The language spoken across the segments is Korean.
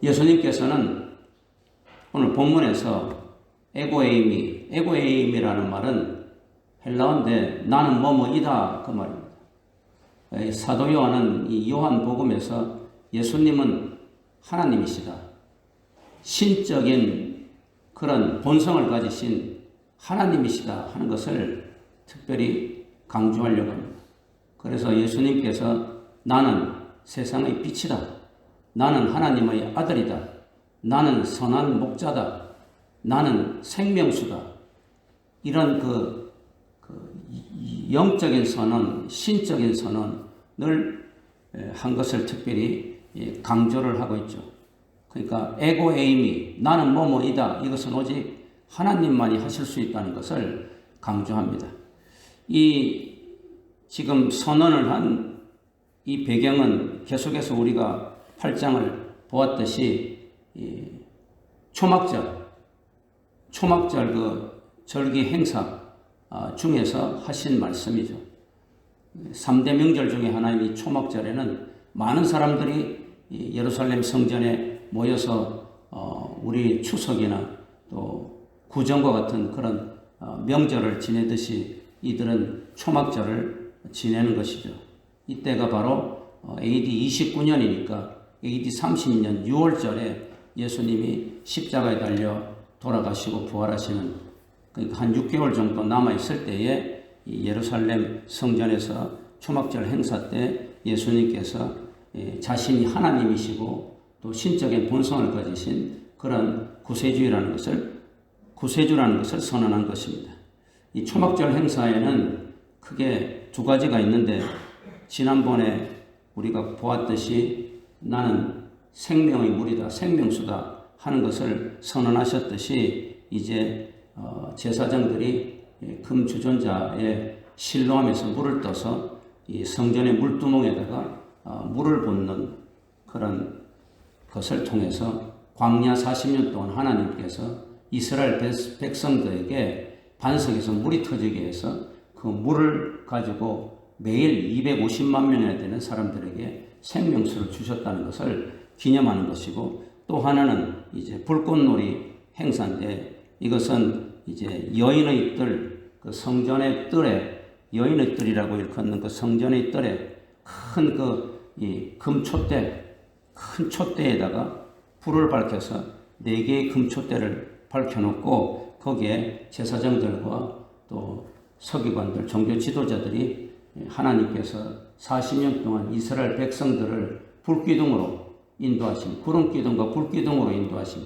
예수님께서는 오늘 본문에서 에고에임이라는 말은 헬라어인데 나는 뭐뭐이다 그 말입니다. 사도 요한은 이 요한복음에서 예수님은 하나님이시다, 신적인 그런 본성을 가지신 하나님이시다 하는 것을 특별히 강조하려고 합니다. 그래서 예수님께서 나는 세상의 빛이다, 나는 하나님의 아들이다, 나는 선한 목자다, 나는 생명수다, 이런 영적인 선언, 신적인 선언을 한 것을 특별히 강조를 하고 있죠. 그러니까 에고에임이 나는 뭐뭐이다, 이것은 오직 하나님만이 하실 수 있다는 것을 강조합니다. 이 지금 선언을 한 이 배경은 계속해서 우리가 8장을 보았듯이 초막절 그 절기 행사 중에서 하신 말씀이죠. 3대 명절 중에 하나인 이 초막절에는 많은 사람들이 예루살렘 성전에 모여서 우리 추석이나 또 구정과 같은 그런 명절을 지내듯이 이들은 초막절을 지내는 것이죠. 이때가 바로 AD 29년이니까 AD 30년 6월절에 예수님이 십자가에 달려 돌아가시고 부활하시는, 그러니까 한 6개월 정도 남아있을 때에 이 예루살렘 성전에서 초막절 행사 때 예수님께서 자신이 하나님이시고 또 신적인 본성을 가지신 그런 구세주라는 것을 선언한 것입니다. 이 초막절 행사에는 크게 두 가지가 있는데, 지난번에 우리가 보았듯이 나는 생명의 물이다, 생명수다 하는 것을 선언하셨듯이 이제 제사장들이 금주전자에 실로암에서 물을 떠서 이 성전의 물두멍에다가 물을 붓는 그런 것을 통해서 광야 40년 동안 하나님께서 이스라엘 백성들에게 반석에서 물이 터지게 해서 그 물을 가지고 매일 250만 명이나 되는 사람들에게 생명수를 주셨다는 것을 기념하는 것이고, 또 하나는 이제 불꽃놀이 행사인데, 이것은 이제 여인의 뜰, 그 성전의 뜰에 여인의 뜰이라고 일컫는 그 성전의 뜰에 큰 이 금촛대, 큰 촛대에다가 불을 밝혀서 4개의 금촛대를 밝혀놓고 거기에 제사장들과 또 서기관들, 종교 지도자들이 하나님께서 40년 동안 이스라엘 백성들을 불기둥으로 인도하신, 구름기둥과 불기둥으로 인도하신,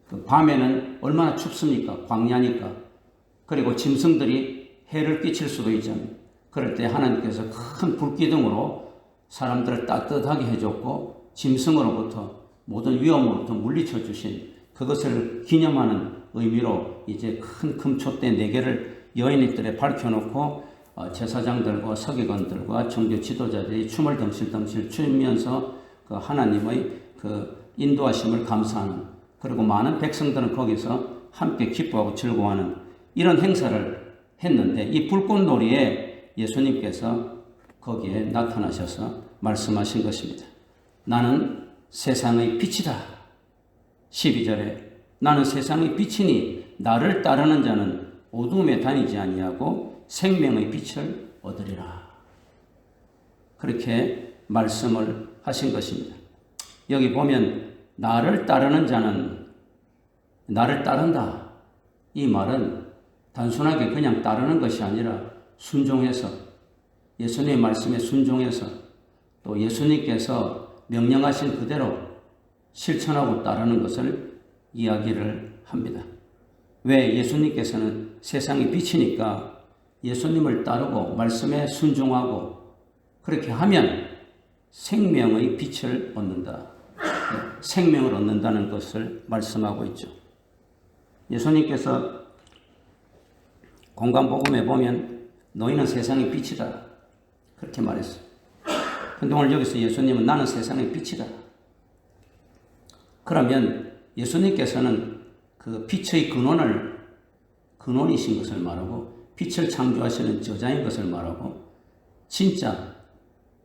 그 밤에는 얼마나 춥습니까? 광야니까. 그리고 짐승들이 해를 끼칠 수도 있잖아요. 그럴 때 하나님께서 큰 불기둥으로 사람들을 따뜻하게 해줬고 짐승으로부터 모든 위험으로부터 물리쳐 주신 그것을 기념하는 의미로 이제 큰 금촛대 4개를 여인들에 밝혀놓고 제사장들과 서기관들과 종교 지도자들이 춤을 덩실덩실 추면서 그 하나님의 그 인도하심을 감사하는, 그리고 많은 백성들은 거기서 함께 기뻐하고 즐거워하는 이런 행사를 했는데, 이 불꽃놀이에 예수님께서 거기에 나타나셔서 말씀하신 것입니다. 나는 세상의 빛이다. 12절에 나는 세상의 빛이니 나를 따르는 자는 어둠에 다니지 아니하고 생명의 빛을 얻으리라. 그렇게 말씀을 하신 것입니다. 여기 보면 나를 따르는 자는 나를 따른다. 이 말은 단순하게 그냥 따르는 것이 아니라 순종해서, 예수님의 말씀에 순종해서 또 예수님께서 명령하신 그대로 실천하고 따르는 것을 이야기를 합니다. 왜? 예수님께서는 세상의 빛이니까 예수님을 따르고 말씀에 순종하고 그렇게 하면 생명의 빛을 얻는다. 생명을 얻는다는 것을 말씀하고 있죠. 예수님께서 공간복음에 보면 너희는 세상의 빛이다. 그렇게 말했어요. 근데 오늘 여기서 예수님은 나는 세상의 빛이다. 그러면 예수님께서는 그 빛의 근원이신 것을 말하고 빛을 창조하시는 저자인 것을 말하고 진짜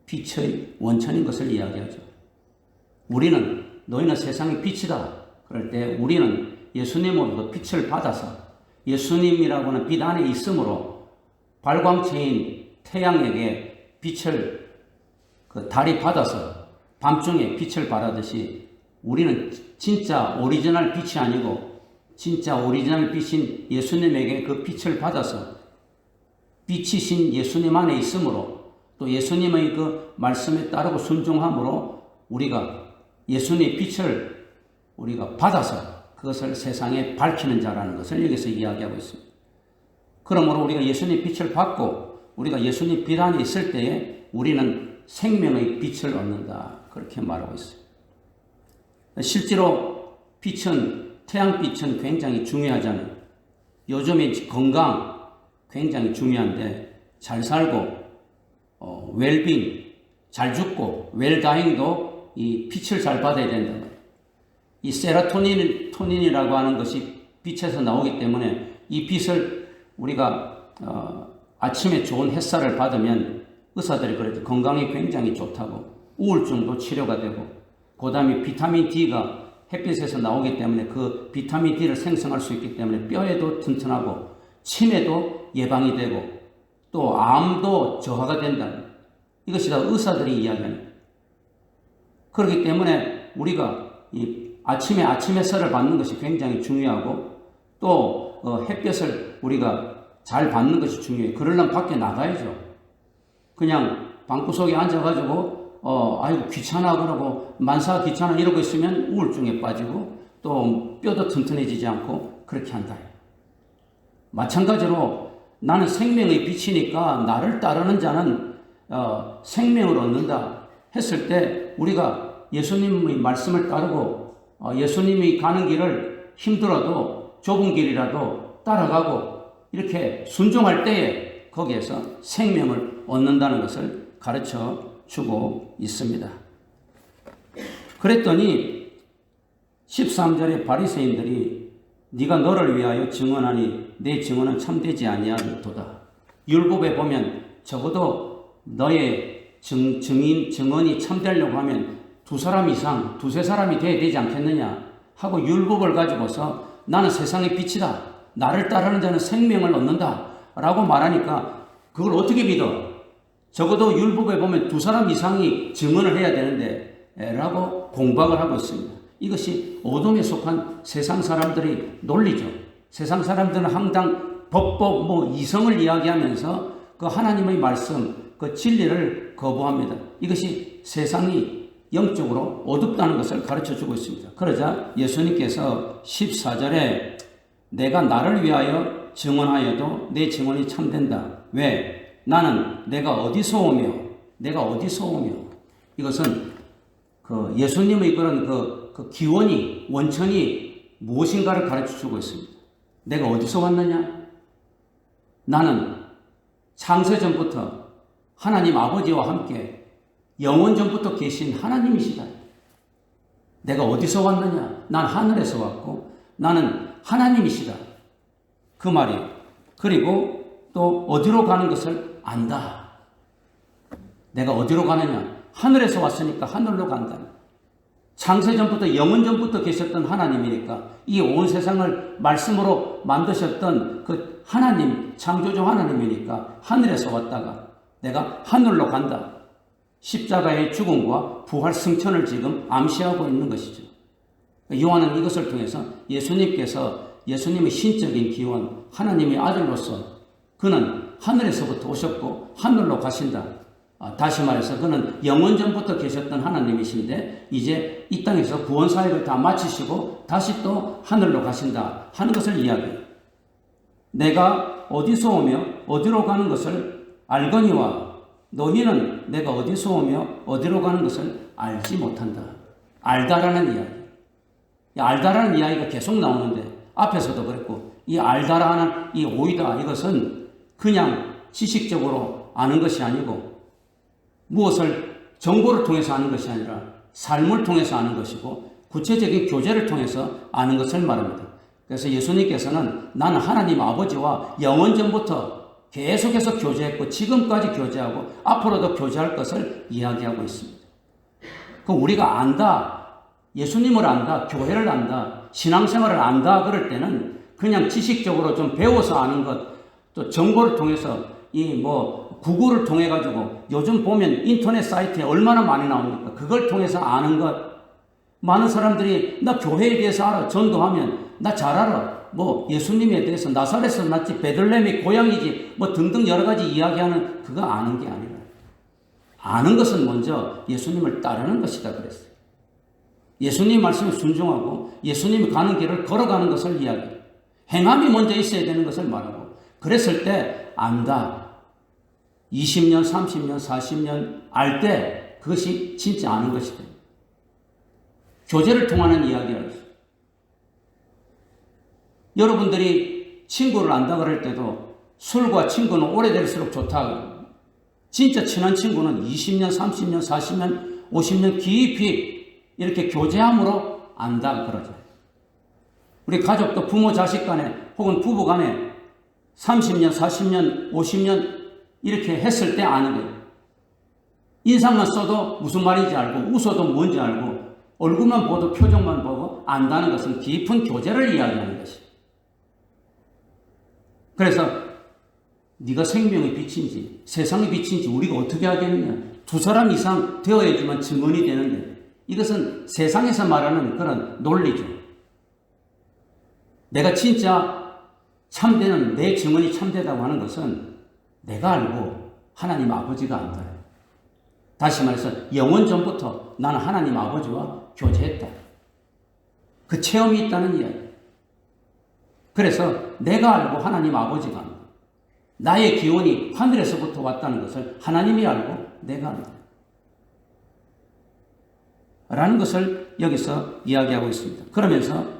빛의 원천인 것을 이야기하죠. 우리는 너희는 세상의 빛이다. 그럴 때 우리는 예수님으로부터 빛을 받아서 예수님이라고 하는 빛 안에 있으므로 발광체인 태양에게 빛을 그 달이 받아서 밤중에 빛을 발하듯이 우리는 진짜 오리지널 빛이 아니고 진짜 오리지널 빛인 예수님에게 그 빛을 받아서 빛이신 예수님 안에 있으므로 또 예수님의 그 말씀에 따르고 순종함으로 우리가 예수님의 빛을 우리가 받아서 그것을 세상에 밝히는 자라는 것을 여기서 이야기하고 있습니다. 그러므로 우리가 예수님의 빛을 받고 우리가 예수님 빛 안에 있을 때에 우리는 생명의 빛을 얻는다. 그렇게 말하고 있어요. 실제로 빛은, 태양빛은 굉장히 중요하잖아요. 요즘에 건강 굉장히 중요한데 잘 살고 웰빙, 잘 죽고 웰다잉도 이 빛을 잘 받아야 된다. 이 세로토닌이라고 하는 것이 빛에서 나오기 때문에 이 빛을 우리가 아침에 좋은 햇살을 받으면 의사들이 그래도 건강에 굉장히 좋다고 우울증도 치료가 되고 그 다음에 비타민 D가 햇빛에서 나오기 때문에 그 비타민 D를 생성할 수 있기 때문에 뼈에도 튼튼하고 치매도 예방이 되고 또 암도 저하가 된다. 이것이 다 의사들이 이야기합니다. 그렇기 때문에 우리가 이 아침 햇살을 받는 것이 굉장히 중요하고 또 햇볕을 우리가 잘 받는 것이 중요해요. 그러려면 밖에 나가야죠. 그냥 방구석에 앉아가지고 아이고 귀찮아 그러고 만사 귀찮아 이러고 있으면 우울증에 빠지고 또 뼈도 튼튼해지지 않고 그렇게 한다. 마찬가지로 나는 생명의 빛이니까 나를 따르는 자는 생명을 얻는다 했을 때 우리가 예수님의 말씀을 따르고 예수님이 가는 길을 힘들어도 좁은 길이라도 따라가고 이렇게 순종할 때에 거기에서 생명을 얻는다는 것을 가르쳐 주고 있습니다. 그랬더니 13절에 바리새인들이 네가 너를 위하여 증언하니 내 증언은 참되지 아니하도다. 율법에 보면 적어도 너의 증언이 참되려고 하면 두세 사람이 돼야 되지 않겠느냐 하고 율법을 가지고서 나는 세상의 빛이다. 나를 따르는 자는 생명을 얻는다. 라고 말하니까 그걸 어떻게 믿어? 적어도 율법에 보면 두 사람 이상이 증언을 해야 되는데 라고 공박을 하고 있습니다. 이것이 어둠에 속한 세상 사람들의 논리죠. 세상 사람들은 항상 법법 이성을 이야기하면서 그 하나님의 말씀, 그 진리를 거부합니다. 이것이 세상이 영적으로 어둡다는 것을 가르쳐주고 있습니다. 그러자 예수님께서 14절에 내가 나를 위하여 증언하여도 내 증언이 참된다. 왜? 나는 내가 어디서 오며 이것은 그 예수님의 그런 그 기원이 원천이 무엇인가를 가르쳐주고 있습니다. 내가 어디서 왔느냐? 나는 창세전부터 하나님 아버지와 함께 영원전부터 계신 하나님이시다. 내가 어디서 왔느냐? 난 하늘에서 왔고 나는 하나님이시다. 그 말이에요. 그리고 또 어디로 가는 것을 안다. 내가 어디로 가느냐? 하늘에서 왔으니까 하늘로 간다. 창세전부터 영원전부터 계셨던 하나님이니까 이 온 세상을 말씀으로 만드셨던 그 하나님, 창조주 하나님이니까 하늘에서 왔다가 내가 하늘로 간다. 십자가의 죽음과 부활 승천을 지금 암시하고 있는 것이죠. 요한은 이것을 통해서 예수님의 신적인 기원, 하나님의 아들로서 그는 하늘에서부터 오셨고 하늘로 가신다. 다시 말해서 그는 영원전부터 계셨던 하나님이신데 이제 이 땅에서 구원사역을 다 마치시고 다시 또 하늘로 가신다 하는 것을 이야기해요. 내가 어디서 오며 어디로 가는 것을 알거니와 너희는 내가 어디서 오며 어디로 가는 것을 알지 못한다. 알다라는 이야기. 알다라는 이야기가 계속 나오는데 앞에서도 그랬고 이 알다라는 이 오이다 이것은 그냥 지식적으로 아는 것이 아니고 무엇을 정보를 통해서 아는 것이 아니라 삶을 통해서 아는 것이고 구체적인 교제를 통해서 아는 것을 말합니다. 그래서 예수님께서는 나는 하나님 아버지와 영원전부터 계속해서 교제했고 지금까지 교제하고 앞으로도 교제할 것을 이야기하고 있습니다. 그 우리가 안다. 예수님을 안다, 교회를 안다, 신앙생활을 안다 그럴 때는 그냥 지식적으로 좀 배워서 아는 것, 또 정보를 통해서 구글을 통해 가지고 요즘 보면 인터넷 사이트에 얼마나 많이 나옵니까? 그걸 통해서 아는 것. 많은 사람들이 나 교회에 대해서 알아. 전도하면 나 잘 알아. 예수님에 대해서 나사렛에서 났지, 베들레헴이 고향이지, 등등 여러 가지 이야기하는 그거 아는 게 아니라 아는 것은 먼저 예수님을 따르는 것이다 그랬어요. 예수님 말씀에 순종하고 예수님이 가는 길을 걸어가는 것을 이야기해요. 행함이 먼저 있어야 되는 것을 말하고, 그랬을 때 안다. 20년, 30년, 40년 알 때 그것이 진짜 아는 것이다. 교제를 통하는 이야기라고 했어요. 여러분들이 친구를 안다 그럴 때도 술과 친구는 오래될수록 좋다. 진짜 친한 친구는 20년, 30년, 40년, 50년 깊이 이렇게 교제함으로 안다 그러죠. 우리 가족도 부모 자식 간에 혹은 부부 간에 30년, 40년, 50년 이렇게 했을 때 아는 거예요. 인상만 써도 무슨 말인지 알고, 웃어도 뭔지 알고, 얼굴만 보도 표정만 보고 안다는 것은 깊은 교제를 이야기하는 것이에요. 그래서 네가 생명의 빛인지 세상의 빛인지 우리가 어떻게 하겠느냐. 두 사람 이상 되어야지만 증언이 되는데, 이것은 세상에서 말하는 그런 논리죠. 내가 진짜 참되는 내 증언이 참되다고 하는 것은 내가 알고 하나님 아버지가 안다. 다시 말해서 영원 전부터 나는 하나님 아버지와 교제했다. 그 체험이 있다는 이야기. 그래서 내가 알고 하나님 아버지가 안다. 나의 기원이 하늘에서부터 왔다는 것을 하나님이 알고 내가 안다. 라는 것을 여기서 이야기하고 있습니다. 그러면서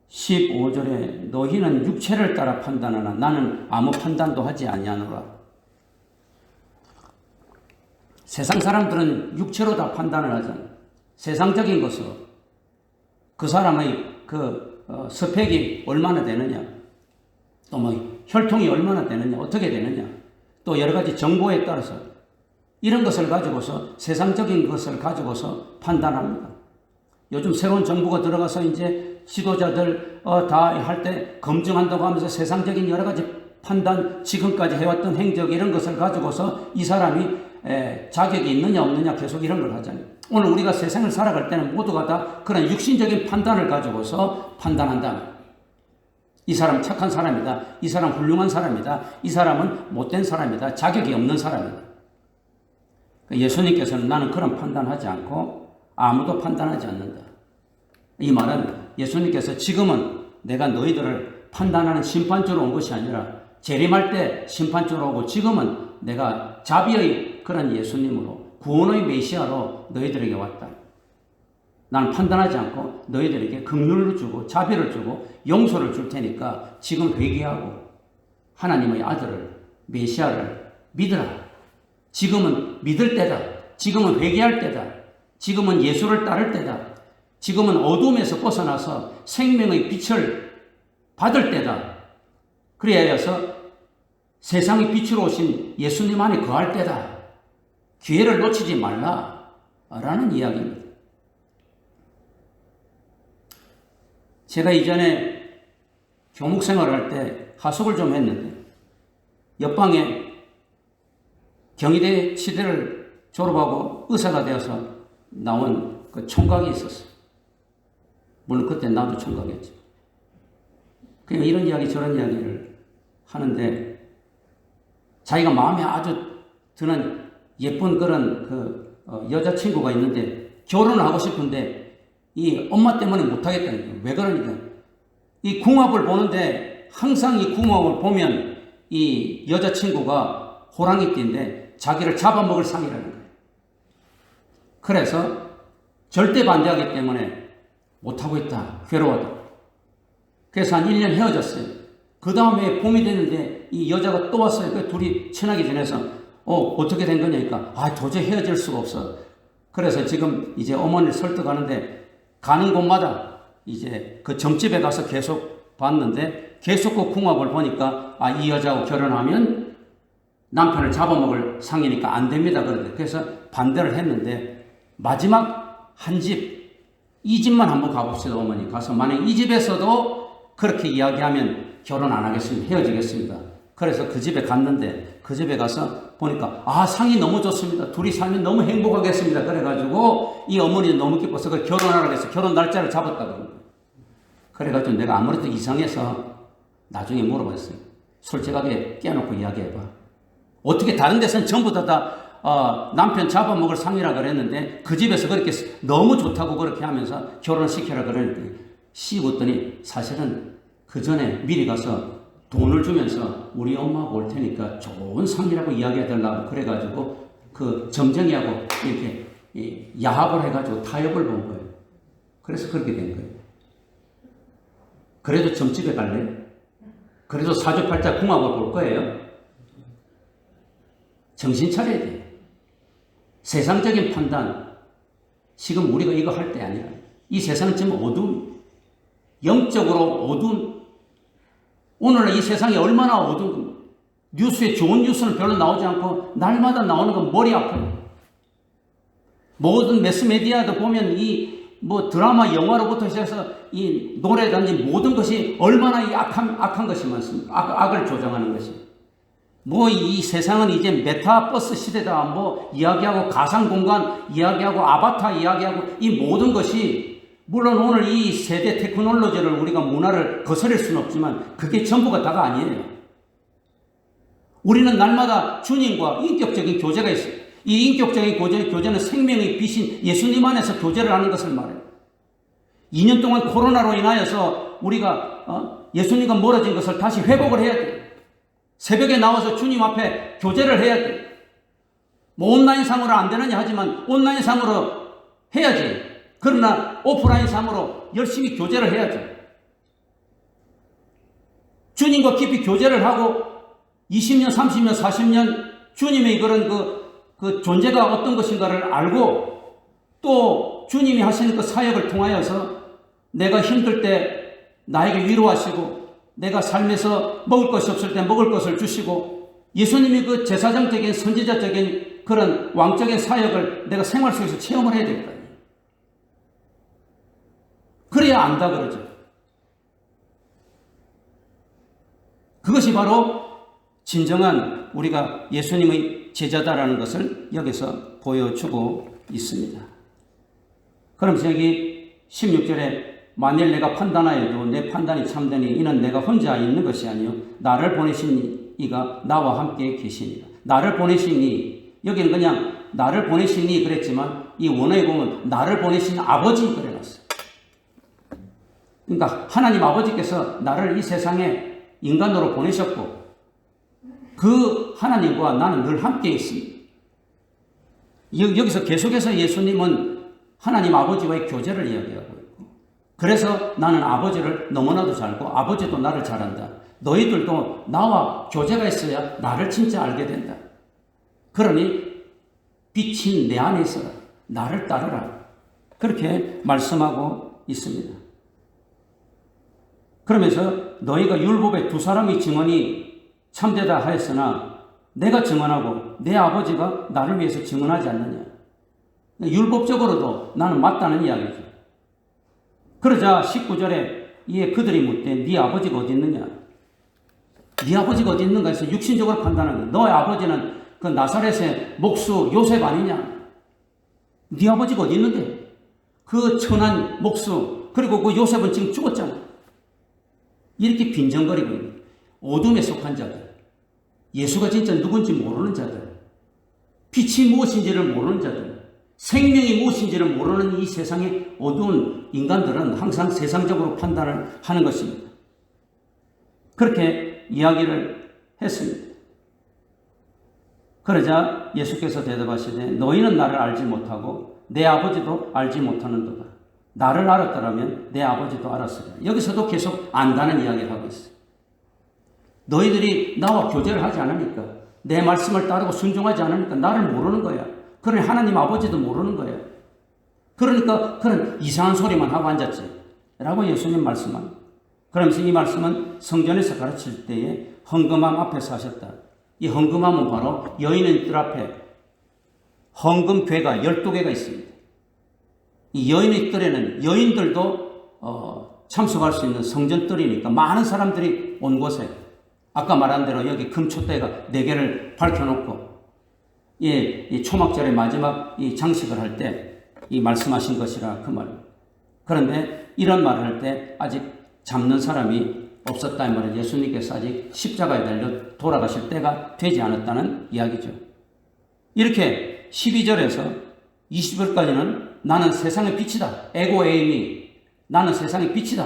15절에 너희는 육체를 따라 판단하나 나는 아무 판단도 하지 아니하노라. 세상 사람들은 육체로 다 판단을 하잖아요. 세상적인 것으로. 그 사람의 스펙이 얼마나 되느냐, 또 혈통이 얼마나 되느냐, 어떻게 되느냐, 또 여러 가지 정보에 따라서 이런 것을 가지고서 세상적인 것을 가지고서 판단합니다. 요즘 새로운 정부가 들어가서 이제 지도자들 다 할 때 검증한다고 하면서 세상적인 여러 가지 판단, 지금까지 해왔던 행적 이런 것을 가지고서 이 사람이 자격이 있느냐 없느냐 계속 이런 걸 하잖아요. 오늘 우리가 세상을 살아갈 때는 모두가 다 그런 육신적인 판단을 가지고서 판단한다. 이 사람 착한 사람이다. 이 사람 훌륭한 사람이다. 이 사람은 못된 사람이다. 자격이 없는 사람이다. 예수님께서는 나는 그런 판단하지 않고 아무도 판단하지 않는다. 이 말은 예수님께서 지금은 내가 너희들을 판단하는 심판주로 온 것이 아니라 재림할 때 심판주로 오고, 지금은 내가 자비의 그런 예수님으로 구원의 메시아로 너희들에게 왔다. 나는 판단하지 않고 너희들에게 긍휼을 주고 자비를 주고 용서를 줄 테니까 지금 회개하고 하나님의 아들을, 메시아를 믿으라. 지금은 믿을 때다. 지금은 회개할 때다. 지금은 예수를 따를 때다. 지금은 어둠에서 벗어나서 생명의 빛을 받을 때다. 그래야 해서 세상의 빛으로 오신 예수님 안에 거할 때다. 기회를 놓치지 말라. 라는 이야기입니다. 제가 이전에 교목 생활을 할 때 하숙을 좀 했는데, 옆방에 경희대 치대를 졸업하고 의사가 되어서 나온 그 총각이 있었어요. 물론 그때 나도 총각이었지. 그냥 이런 이야기 저런 이야기를 하는데, 자기가 마음에 아주 드는 예쁜 그런 여자친구가 있는데 결혼을 하고 싶은데 이 엄마 때문에 못하겠다는 거예요. 왜 그러니까 이 궁합을 보는데 항상 이 궁합을 보면 이 여자친구가 호랑이띠인데 자기를 잡아먹을 상이라는 거예요. 그래서 절대 반대하기 때문에 못하고 있다. 괴로워다. 그래서 한 1년 헤어졌어요. 그 다음에 봄이 됐는데 이 여자가 또 왔어요. 그 둘이 친하게 지내서 어떻게 된 거냐니까 도저히 헤어질 수가 없어. 그래서 지금 이제 어머니를 설득하는데 가는 곳마다 이제 그 점집에 가서 계속 봤는데 계속 그 궁합을 보니까 이 여자하고 결혼하면 남편을 잡아먹을 상이니까 안 됩니다. 그런데 그래서 반대를 했는데 마지막 한 집 이 집만 한번 가봅시다, 어머니. 가서 만약 이 집에서도 그렇게 이야기하면 결혼 안 하겠습니다. 헤어지겠습니다. 그래서 그 집에 갔는데 그 집에 가서 보니까 상이 너무 좋습니다. 둘이 살면 너무 행복하겠습니다. 그래가지고 이 어머니 너무 기뻐서 그 결혼하라고 해서 결혼 날짜를 잡았다고. 그래가지고 내가 아무래도 이상해서 나중에 물어봤어요. 솔직하게 깨놓고 이야기해봐. 어떻게 다른 데서는 전부 다 남편 잡아먹을 상이라 그랬는데 그 집에서 그렇게 너무 좋다고 그렇게 하면서 결혼시키라 그랬더니 씹었더니 사실은 그 전에 미리 가서 돈을 주면서 우리 엄마가 올 테니까 좋은 상이라고 이야기해달라고 그래가지고 그 점쟁이하고 이렇게 야합을 해가지고 타협을 본 거예요. 그래서 그렇게 된 거예요. 그래도 점집에 갈래? 그래도 사주팔자 궁합을 볼 거예요? 정신 차려야 돼. 세상적인 판단, 지금 우리가 이거 할 때 아니라 이 세상은 지금 어두운, 영적으로 어두운, 오늘날 이 세상이 얼마나 어두운 겁니까? 뉴스에 좋은 뉴스는 별로 나오지 않고 날마다 나오는 건 머리 아파요. 모든 매스메디아도 보면 드라마, 영화로부터 시작해서 이 노래든지 모든 것이 얼마나 이 악한 것이 많습니까? 악을 조장하는 것이. 이 세상은 이제 메타버스 시대다. 이야기하고 가상공간 이야기하고 아바타 이야기하고 이 모든 것이 물론 오늘 이 세대 테크놀로지를 우리가 문화를 거스릴 수는 없지만 그게 전부가 다가 아니에요. 우리는 날마다 주님과 인격적인 교제가 있어요. 이 인격적인 교제는 생명의 빛인 예수님 안에서 교제를 하는 것을 말해요. 2년 동안 코로나로 인하여서 우리가 예수님과 멀어진 것을 다시 회복을 해야 돼요. 새벽에 나와서 주님 앞에 교제를 해야 돼요. 온라인상으로 안 되느냐 하지만 온라인상으로 해야지. 그러나 오프라인상으로 열심히 교제를 해야죠. 주님과 깊이 교제를 하고 20년, 30년, 40년 주님의 그런 그 존재가 어떤 것인가를 알고 또 주님이 하시는 그 사역을 통하여서 내가 힘들 때 나에게 위로하시고 내가 삶에서 먹을 것이 없을 때 먹을 것을 주시고 예수님이 그 제사장적인 선지자적인 그런 왕적인 사역을 내가 생활 속에서 체험을 해야 되거든요. 그래야 안다 그러죠. 그것이 바로 진정한 우리가 예수님의 제자다라는 것을 여기서 보여주고 있습니다. 그러면서 여기 16절에 만일 내가 판단하여도 내 판단이 참되니 이는 내가 혼자 있는 것이 아니요 나를 보내신 이가 나와 함께 계시니라. 나를 보내신 이, 여기는 그냥 나를 보내신 이 그랬지만 이 원어에 보면 나를 보내신 아버지 그래놨어요. 그러니까 하나님 아버지께서 나를 이 세상에 인간으로 보내셨고 그 하나님과 나는 늘 함께 있습니다. 여기서 계속해서 예수님은 하나님 아버지와의 교제를 이야기하고 있고 그래서 나는 아버지를 너무나도 잘 알고 아버지도 나를 잘 안다. 너희들도 나와 교제가 있어야 나를 진짜 알게 된다. 그러니 빛인 내 안에 있어라. 나를 따르라. 그렇게 말씀하고 있습니다. 그러면서 너희가 율법의 두 사람의 증언이 참되다 하였으나 내가 증언하고 내 아버지가 나를 위해서 증언하지 않느냐. 율법적으로도 나는 맞다는 이야기죠. 그러자 19절에 이에 그들이 묻되 네 아버지가 어디 있느냐. 네 아버지가 어디 있는가 해서 육신적으로 판단하는 거야. 너의 아버지는 그 나사렛의 목수 요셉 아니냐. 네 아버지가 어디 있는데. 그 천한 목수 그리고 그 요셉은 지금 죽었잖아. 이렇게 빈정거리고 있는 어둠에 속한 자들, 예수가 진짜 누군지 모르는 자들, 빛이 무엇인지를 모르는 자들, 생명이 무엇인지를 모르는 이 세상의 어두운 인간들은 항상 세상적으로 판단을 하는 것입니다. 그렇게 이야기를 했습니다. 그러자 예수께서 대답하시되 너희는 나를 알지 못하고 내 아버지도 알지 못하는도다. 나를 알았더라면 내 아버지도 알았으리라. 여기서도 계속 안다는 이야기를 하고 있어요. 너희들이 나와 교제를 하지 않으니까 내 말씀을 따르고 순종하지 않으니까 나를 모르는 거야. 그러니 하나님 아버지도 모르는 거야. 그러니까 그런 이상한 소리만 하고 앉았지 라고 예수님 말씀합니다. 그러면서 이 말씀은 성전에서 가르칠 때에 헌금함 앞에서 하셨다. 이 헌금함은 바로 여인들 앞에 헌금궤가 12개가 있습니다. 이 여인의 뜰에는 여인들도 참석할 수 있는 성전뜰이니까 많은 사람들이 온 곳에 아까 말한 대로 여기 금촛대가 4개를 밝혀놓고 이 초막절의 마지막 이 장식을 할 때 이 말씀하신 것이라 그 말입니다. 그런데 이런 말을 할 때 아직 잡는 사람이 없었다 이 말은 예수님께서 아직 십자가에 달려 돌아가실 때가 되지 않았다는 이야기죠. 이렇게 12절에서 20절까지는 나는 세상의 빛이다. 에고에임이 나는 세상의 빛이다.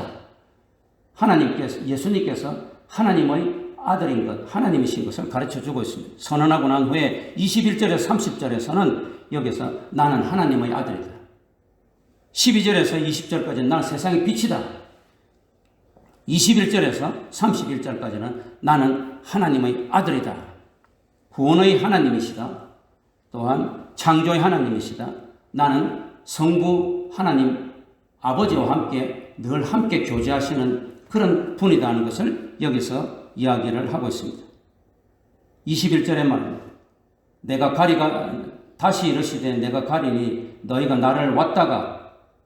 예수님께서 하나님의 아들인 것, 하나님이신 것을 가르쳐 주고 있습니다. 선언하고 난 후에 21절에서 30절에서는 여기서 나는 하나님의 아들이다. 12절에서 20절까지는 나는 세상의 빛이다. 21절에서 31절까지는 나는 하나님의 아들이다. 구원의 하나님이시다. 또한 창조의 하나님이시다. 나는 성부 하나님 아버지와 함께 늘 함께 교제하시는 그런 분이다 하는 것을 여기서 이야기를 하고 있습니다. 21절의 말입니다. 다시 이르시되 내가 가리니 너희가 나를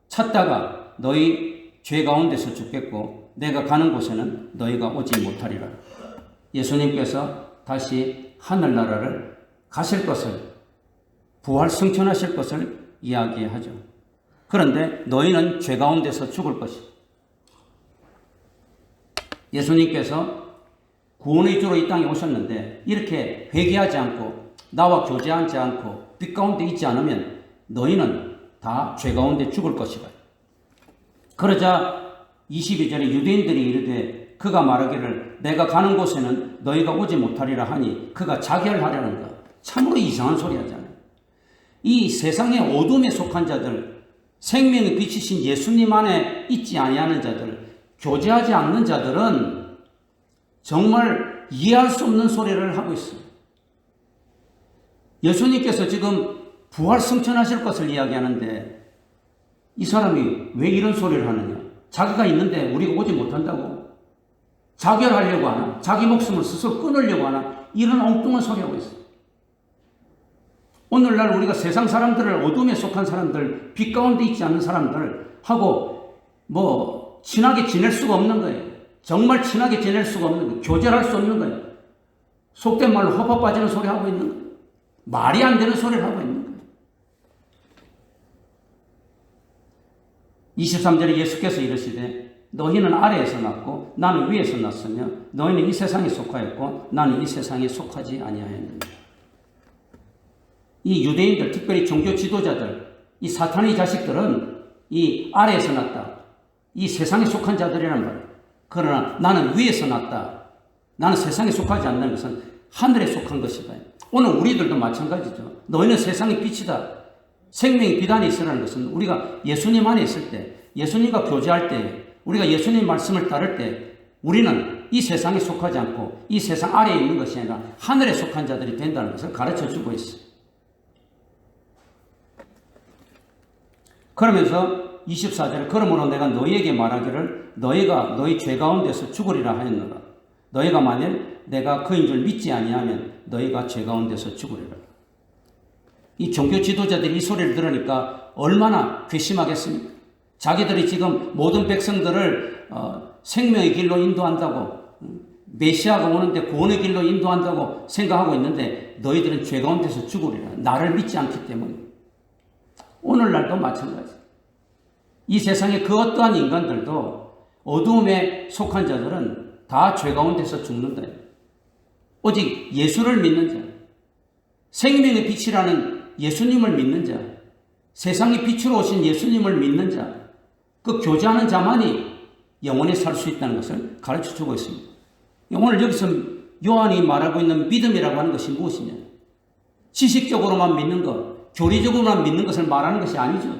찾다가 너희 죄 가운데서 죽겠고 내가 가는 곳에는 너희가 오지 못하리라. 예수님께서 다시 하늘나라를 가실 것을 부활 승천하실 것을 이야기하죠. 그런데 너희는 죄 가운데서 죽을 것이다. 예수님께서 구원의 주로 이 땅에 오셨는데 이렇게 회개하지 않고 나와 교제하지 않고 빛 가운데 있지 않으면 너희는 다 죄 가운데 죽을 것이다. 그러자 22절에 유대인들이 이르되 그가 말하기를 내가 가는 곳에는 너희가 오지 못하리라 하니 그가 자결하려는 것. 참으로 이상한 소리 하잖아요. 이 세상의 어둠에 속한 자들, 생명의 빛이신 예수님 안에 있지 아니하는 자들, 교제하지 않는 자들은 정말 이해할 수 없는 소리를 하고 있어요. 예수님께서 지금 부활 승천하실 것을 이야기하는데 이 사람이 왜 이런 소리를 하느냐? 자기가 있는데 우리가 오지 못한다고? 자결하려고 하나? 자기 목숨을 스스로 끊으려고 하나? 이런 엉뚱한 소리 하고 있어요. 오늘날 우리가 세상 사람들을 어둠에 속한 사람들, 빛 가운데 있지 않는 사람들 하고 친하게 지낼 수가 없는 거예요. 정말 친하게 지낼 수가 없는 거예요. 교제할 수 없는 거예요. 속된 말로 허파 빠지는 소리 하고 있는 거예요. 말이 안 되는 소리를 하고 있는 거예요. 23절에 예수께서 이르시되 너희는 아래에서 났고 나는 위에서 났으며 너희는 이 세상에 속하였고 나는 이 세상에 속하지 아니하였느니라. 이 유대인들, 특별히 종교 지도자들, 이 사탄의 자식들은 이 아래에서 났다. 이 세상에 속한 자들이란 말이에요. 그러나 나는 위에서 났다. 나는 세상에 속하지 않는 것은 하늘에 속한 것이다. 오늘 우리들도 마찬가지죠. 너희는 세상의 빛이다. 생명의 빛 안에 있으라는 것은 우리가 예수님 안에 있을 때, 예수님과 교제할 때, 우리가 예수님 말씀을 따를 때 우리는 이 세상에 속하지 않고 이 세상 아래에 있는 것이 아니라 하늘에 속한 자들이 된다는 것을 가르쳐주고 있어요. 그러면서 24절에 그러므로 내가 너희에게 말하기를 너희가 너희 죄 가운데서 죽으리라 하였노라. 너희가 만일 내가 그인 줄 믿지 아니하면 너희가 죄 가운데서 죽으리라. 이 종교 지도자들이 이 소리를 들으니까 얼마나 괘씸하겠습니까? 자기들이 지금 모든 백성들을 생명의 길로 인도한다고, 메시아가 오는데 구원의 길로 인도한다고 생각하고 있는데 너희들은 죄 가운데서 죽으리라. 나를 믿지 않기 때문에. 오늘날도 마찬가지. 이 세상의 그 어떠한 인간들도 어두움에 속한 자들은 다 죄 가운데서 죽는다. 오직 예수를 믿는 자, 생명의 빛이라는 예수님을 믿는 자, 세상의 빛으로 오신 예수님을 믿는 자, 그 교제하는 자만이 영원히 살 수 있다는 것을 가르쳐주고 있습니다. 오늘 여기서 요한이 말하고 있는 믿음이라고 하는 것이 무엇이냐? 지식적으로만 믿는 것, 교리적으로만 믿는 것을 말하는 것이 아니죠.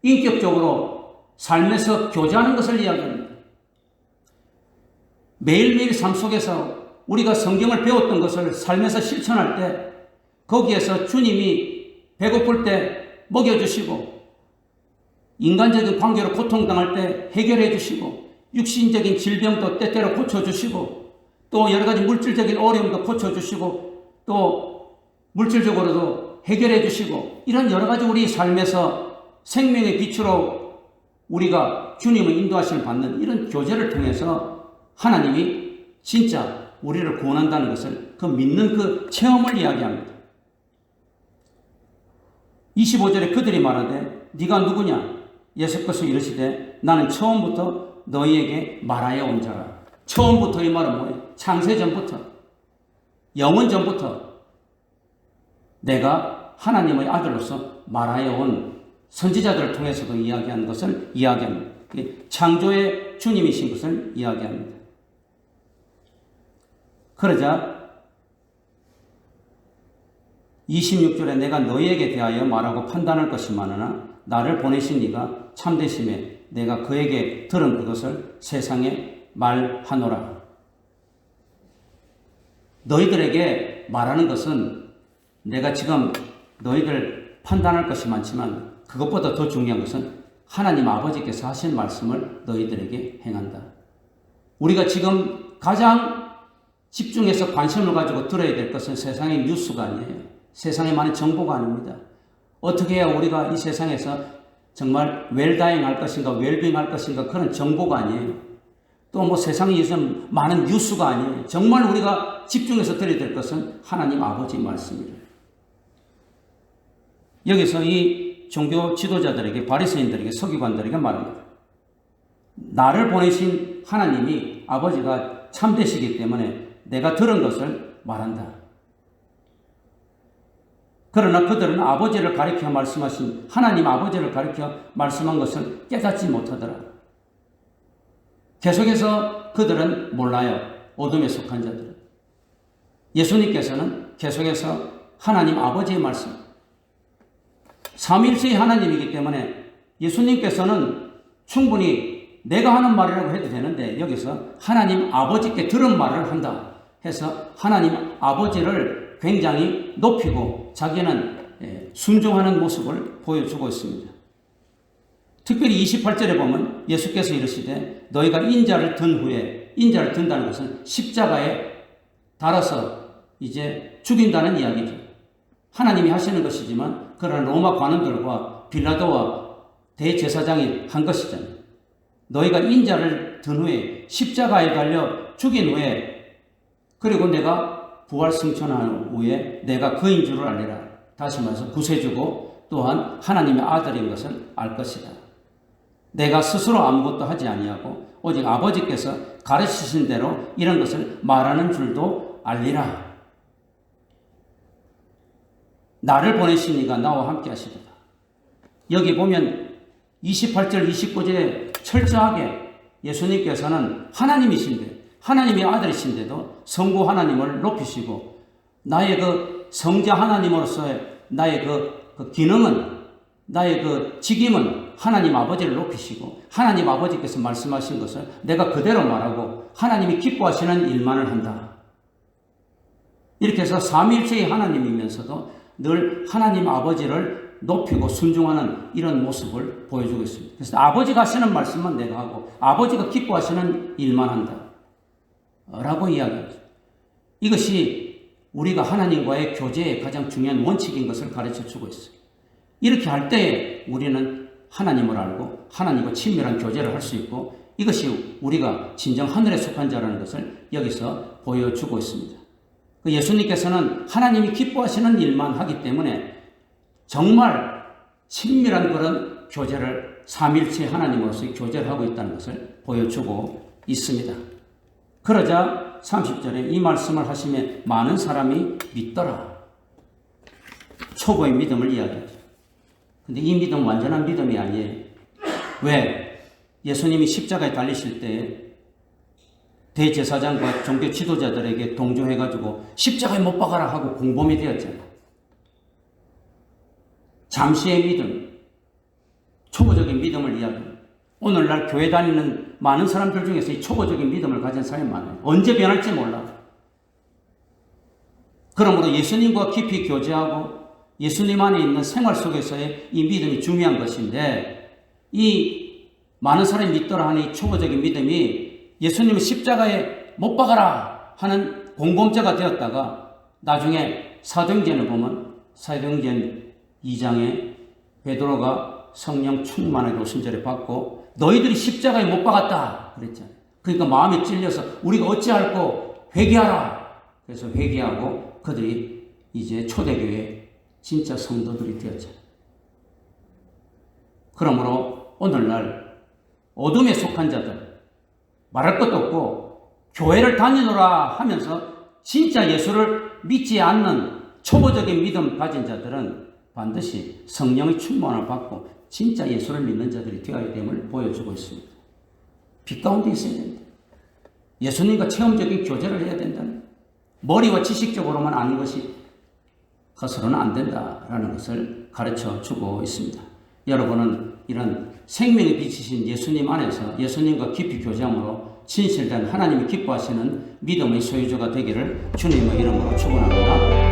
인격적으로 삶에서 교제하는 것을 이야기합니다. 매일매일 삶 속에서 우리가 성경을 배웠던 것을 삶에서 실천할 때 거기에서 주님이 배고플 때 먹여주시고 인간적인 관계로 고통당할 때 해결해 주시고 육신적인 질병도 때때로 고쳐주시고 또 여러 가지 물질적인 어려움도 고쳐주시고 또 물질적으로도 해결해 주시고 이런 여러 가지 우리 삶에서 생명의 빛으로 우리가 주님의 인도하심을 받는 이런 교제를 통해서 하나님이 진짜 우리를 구원한다는 것을 그 믿는 그 체험을 이야기합니다. 25절에 그들이 말하되 네가 누구냐? 예수께서 이르시되 나는 처음부터 너희에게 말하여 온 자라. 처음부터 이 말은 뭐예요? 창세전부터, 영원전부터 내가 하나님의 아들로서 말하여 온 선지자들을 통해서도 이야기하는 것을 이야기합니다. 창조의 주님이신 것을 이야기합니다. 그러자 26절에 내가 너희에게 대하여 말하고 판단할 것이마나 나를 보내신 이가 참되심에 내가 그에게 들은 그것을 세상에 말하노라. 너희들에게 말하는 것은 내가 지금 너희들 판단할 것이 많지만 그것보다 더 중요한 것은 하나님 아버지께서 하신 말씀을 너희들에게 행한다. 우리가 지금 가장 집중해서 관심을 가지고 들어야 될 것은 세상의 뉴스가 아니에요. 세상에 많은 정보가 아닙니다. 어떻게 해야 우리가 이 세상에서 정말 웰다잉 할 것인가 웰빙 할 것인가 그런 정보가 아니에요. 또 뭐 세상에 요즘 많은 뉴스가 아니에요. 정말 우리가 집중해서 들어야 될 것은 하나님 아버지의 말씀이에요. 여기서 이 종교 지도자들에게 바리새인들에게 서기관들에게 말합니다. 나를 보내신 하나님이 아버지가 참되시기 때문에 내가 들은 것을 말한다. 그러나 그들은 아버지를 가리켜 말씀하신 하나님 아버지를 가리켜 말씀한 것을 깨닫지 못하더라. 계속해서 그들은 몰라요. 어둠에 속한 자들은. 예수님께서는 계속해서 하나님 아버지의 말씀, 삼위일체의 하나님이기 때문에 예수님께서는 충분히 내가 하는 말이라고 해도 되는데 여기서 하나님 아버지께 들은 말을 한다 해서 하나님 아버지를 굉장히 높이고 자기는 순종하는 모습을 보여주고 있습니다. 특별히 28절에 보면 예수께서 이르시되 너희가 인자를 든 후에, 인자를 든다는 것은 십자가에 달아서 이제 죽인다는 이야기죠. 하나님이 하시는 것이지만 그러나 로마 관원들과 빌라도와 대제사장이 한 것이잖아요. 너희가 인자를 든 후에 십자가에 달려 죽인 후에 그리고 내가 부활 승천한 후에 내가 그인 줄을 알리라. 다시 말해서 구세주고 또한 하나님의 아들인 것을 알 것이다. 내가 스스로 아무것도 하지 아니하고 오직 아버지께서 가르치신 대로 이런 것을 말하는 줄도 알리라. 나를 보내신 이가 나와 함께 하시리라. 여기 보면 28절 29절에 철저하게 예수님께서는 하나님이신데 하나님의 아들이신데도 성부 하나님을 높이시고 나의 그 성자 하나님으로서의 나의 그 기능은 나의 그 직임은 하나님 아버지를 높이시고 하나님 아버지께서 말씀하신 것을 내가 그대로 말하고 하나님이 기뻐하시는 일만을 한다. 이렇게 해서 삼위일체의 하나님이면서도 늘 하나님 아버지를 높이고 순종하는 이런 모습을 보여주고 있습니다. 그래서 아버지가 하시는 말씀만 내가 하고 아버지가 기뻐하시는 일만 한다 라고 이야기하죠. 이것이 우리가 하나님과의 교제의 가장 중요한 원칙인 것을 가르쳐주고 있어요. 이렇게 할 때에 우리는 하나님을 알고 하나님과 친밀한 교제를 할 수 있고 이것이 우리가 진정 하늘에 속한 자라는 것을 여기서 보여주고 있습니다. 예수님께서는 하나님이 기뻐하시는 일만 하기 때문에 정말 친밀한 그런 교제를 삼위일체 하나님으로서의 교제를 하고 있다는 것을 보여주고 있습니다. 그러자 30절에 이 말씀을 하심에 많은 사람이 믿더라. 초보의 믿음을 이야기하죠. 근데 이 믿음은 완전한 믿음이 아니에요. 왜? 예수님이 십자가에 달리실 때 대제사장과 종교 지도자들에게 동조해가지고 십자가에 못 박아라 하고 공범이 되었잖아요. 잠시의 믿음, 초보적인 믿음을 이야기합니다. 오늘날 교회 다니는 많은 사람들 중에서 이 초보적인 믿음을 가진 사람이 많아요. 언제 변할지 몰라. 그러므로 예수님과 깊이 교제하고 예수님 안에 있는 생활 속에서의 이 믿음이 중요한 것인데 이 많은 사람이 믿더라 하는 이 초보적인 믿음이 예수님을 십자가에 못 박아라 하는 공범죄가 되었다가 나중에 사도행전을 보면 사도행전 2장에 베드로가 성령 충만하게 오순절에 받고 너희들이 십자가에 못 박았다 그랬잖아요. 그러니까 마음에 찔려서 우리가 어찌할꼬 회개하라. 그래서 회개하고 그들이 이제 초대교회 진짜 성도들이 되었잖아요. 그러므로 오늘날 어둠에 속한 자들 말할 것도 없고 교회를 다니노라 하면서 진짜 예수를 믿지 않는 초보적인 믿음 가진 자들은 반드시 성령의 충만을 받고 진짜 예수를 믿는 자들이 되어야 됨을 보여주고 있습니다. 빛 가운데 있어야 된다. 예수님과 체험적인 교제를 해야 된다는 머리와 지식적으로만 아는 것이 그것으로는 안 된다라는 것을 가르쳐 주고 있습니다. 여러분은 이런 생명의 빛이신 예수님 안에서 예수님과 깊이 교제함으로 진실된 하나님이 기뻐하시는 믿음의 소유주가 되기를 주님의 이름으로 축원합니다.